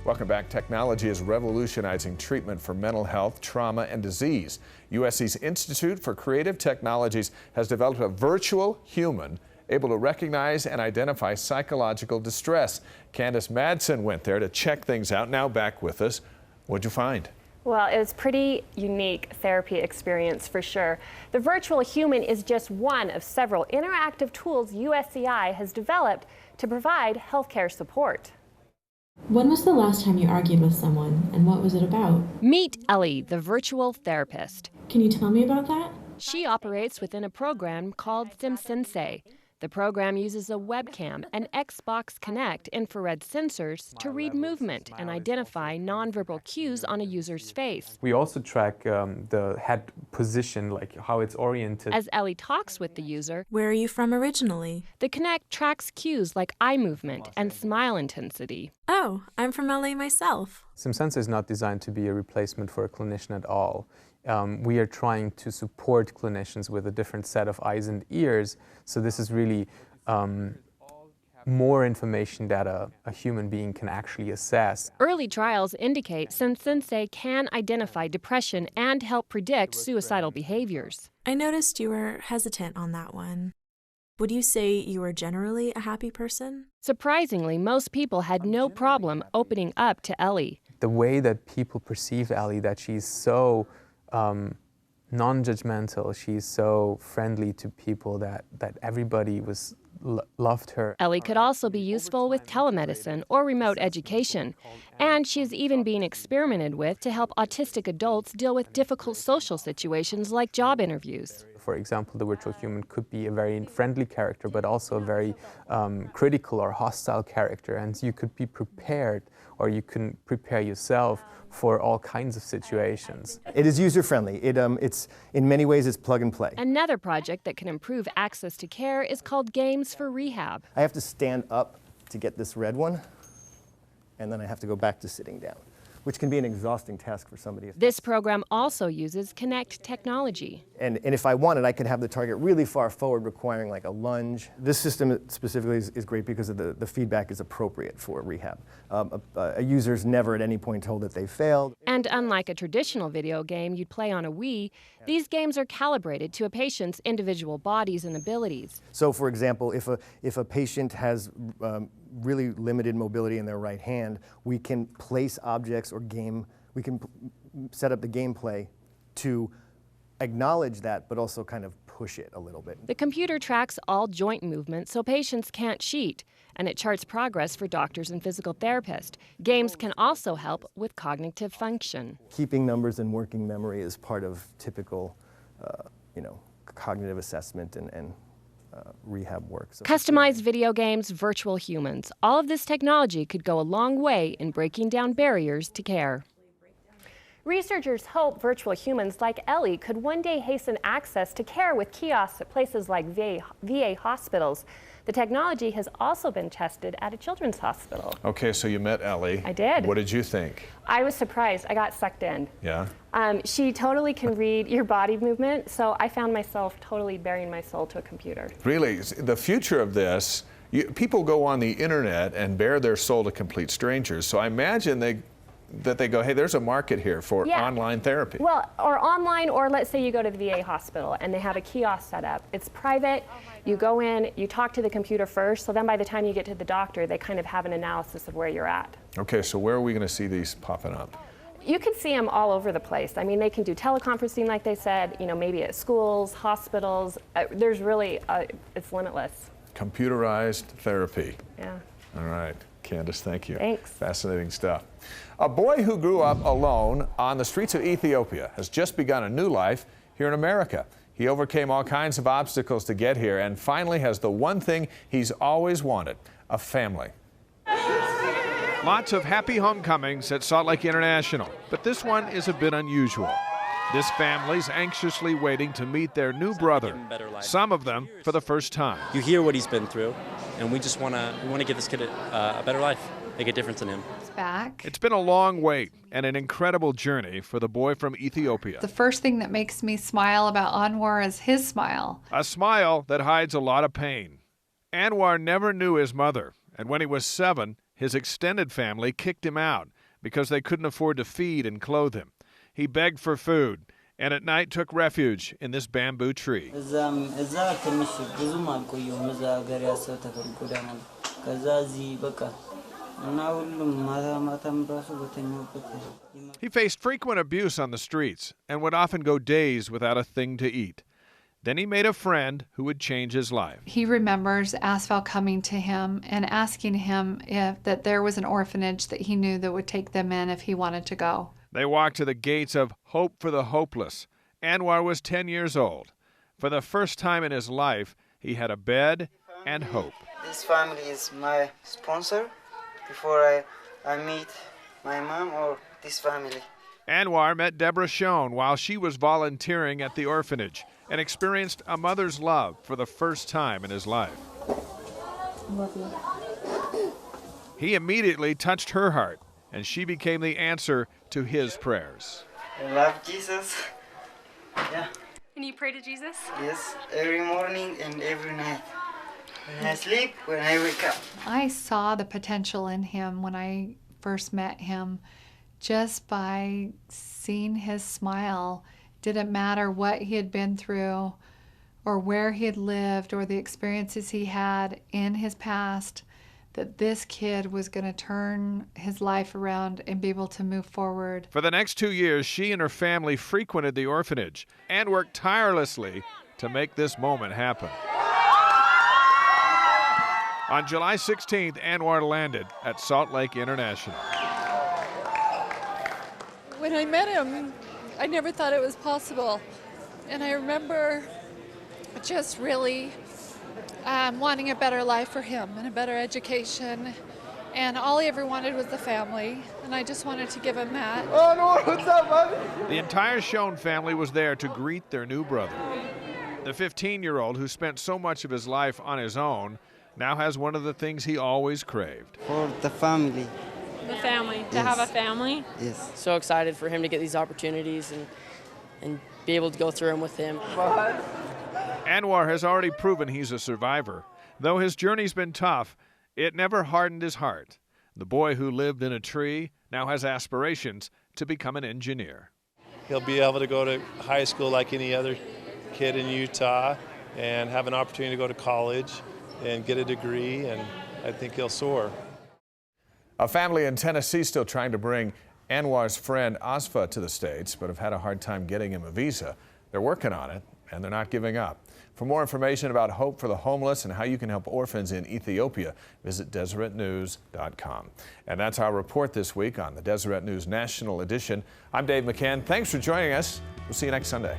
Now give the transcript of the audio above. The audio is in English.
Welcome back. Technology is revolutionizing treatment for mental health, trauma, and disease. USC's Institute for Creative Technologies has developed a virtual human able to recognize and identify psychological distress. Candace Madsen went there to check things out. Now back with us. What'd you find? Well, it was pretty unique therapy experience for sure. The virtual human is just one of several interactive tools USCI has developed to provide healthcare support. When was the last time you argued with someone, and what was it about? Meet Ellie, the virtual therapist. Can you tell me about that? She operates within a program called SimSensei. The program uses a webcam and Xbox Connect infrared sensors to read movement and identify nonverbal cues on a user's face. We also track the head position, like how it's oriented. As Ellie talks with the user, Where are you from originally? the Connect tracks cues like eye movement and smile intensity. Oh, I'm from LA myself. SimSensei is not designed to be a replacement for a clinician at all. We are trying to support clinicians with a different set of eyes and ears, so this is really more information that a human being can actually assess. Early trials indicate SimSensei can identify depression and help predict suicidal behaviors. I noticed you were hesitant on that one. Would you say you are generally a happy person? Surprisingly, most people had no problem opening up to Ellie. The way that people perceive Ellie, that she's so non-judgmental, she's so friendly to people that everybody loved her. Ellie could also be useful with telemedicine or remote education, and she's even being experimented with to help autistic adults deal with difficult social situations like job interviews. For example, the virtual human could be a very friendly character, but also a very critical or hostile character, and you could be prepared, or you can prepare yourself for all kinds of situations. It is user-friendly. It's in many ways it's plug and play. Another project that can improve access to care is called Games for Rehab. I have to stand up to get this red one, and then I have to go back to sitting down, which can be an exhausting task for somebody. This program also uses Connect technology. And if I wanted, I could have the target really far forward, requiring like a lunge. This system specifically is great because of the feedback is appropriate for rehab. A user's never at any point told that they failed. And unlike a traditional video game you'd play on a Wii, these games are calibrated to a patient's individual bodies and abilities. So for example, if a patient has really limited mobility in their right hand, we can place objects or we can set up the gameplay to acknowledge that, but also kind of push it a little bit. The computer tracks all joint movement so patients can't cheat, and it charts progress for doctors and physical therapists. Games can also help with cognitive function. Keeping numbers in working memory is part of typical, cognitive assessment and rehab work. So Customized video games, virtual humans. All of this technology could go a long way in breaking down barriers to care. Researchers hope virtual humans like Ellie could one day hasten access to care with kiosks at places like VA hospitals. The technology has also been tested at a children's hospital. Okay, so you met Ellie. I did. What did you think? I was surprised. I got sucked in. Yeah? She totally can read your body movement, so I found myself totally bearing my soul to a computer. Really, the future of this, people go on the internet and bare their soul to complete strangers, so I imagine that they go, hey, there's a market here for online therapy. Well, or online, or let's say you go to the VA hospital and they have a kiosk set up. It's private. You go in, you talk to the computer first, so then by the time you get to the doctor, they kind of have an analysis of where you're at. Okay, so where are we going to see these popping up? You can see them all over the place. I mean, they can do teleconferencing, like they said, maybe at schools, hospitals. There's really, it's limitless. Computerized therapy. Yeah. All right. Candace, thank you. Thanks. Fascinating stuff. A boy who grew up alone on the streets of Ethiopia has just begun a new life here in America. He overcame all kinds of obstacles to get here and finally has the one thing he's always wanted, a family. Lots of happy homecomings at Salt Lake International, but this one is a bit unusual. This family's anxiously waiting to meet their new brother, some of them for the first time. You hear what he's been through, and we just want to give this kid a better life, make a difference in him. Back. It's been a long wait and an incredible journey for the boy from Ethiopia. The first thing that makes me smile about Anwar is his smile. A smile that hides a lot of pain. Anwar never knew his mother, and when he was 7, his extended family kicked him out. because they couldn't afford to feed and clothe him. He begged for food and at night took refuge in this bamboo tree. He faced frequent abuse on the streets and would often go days without a thing to eat. Then he made a friend who would change his life. He remembers Asphalt coming to him and asking him that there was an orphanage that he knew that would take them in if he wanted to go. They walked to the gates of Hope for the Hopeless. Anwar was 10 years old. For the first time in his life, he had a bed and hope. This family is my sponsor before I meet my mom or this family. Anwar met Deborah Schoen while she was volunteering at the orphanage and experienced a mother's love for the first time in his life. Love you. He immediately touched her heart, and she became the answer to his prayers. I love Jesus. Yeah. And you pray to Jesus? Yes, every morning and every night. When I sleep, when I wake up. I saw the potential in him when I first met him just by seeing his smile. Didn't matter what he had been through or where he had lived or the experiences he had in his past, that this kid was going to turn his life around and be able to move forward. For the next 2 years, she and her family frequented the orphanage and worked tirelessly to make this moment happen. On July 16th, Anwar landed at Salt Lake International. When I met him, I never thought it was possible. And I remember just really wanting a better life for him and a better education. And all he ever wanted was the family. And I just wanted to give him that. Oh, no, what's up, man? The entire Schoen family was there to greet their new brother. The 15-year-old, who spent so much of his life on his own, now has one of the things he always craved. For the family. The family, to Yes. have a family. Yes. So excited for him to get these opportunities and be able to go through them with him. Anwar has already proven he's a survivor. Though his journey's been tough, it never hardened his heart. The boy who lived in a tree now has aspirations to become an engineer. He'll be able to go to high school like any other kid in Utah and have an opportunity to go to college and get a degree, and I think he'll soar. A family in Tennessee still trying to bring Anwar's friend Asfa to the States, but have had a hard time getting him a visa. They're working on it, and they're not giving up. For more information about Hope for the Homeless and how you can help orphans in Ethiopia, visit DeseretNews.com. And that's our report this week on the Deseret News National Edition. I'm Dave McCann. Thanks for joining us. We'll see you next Sunday.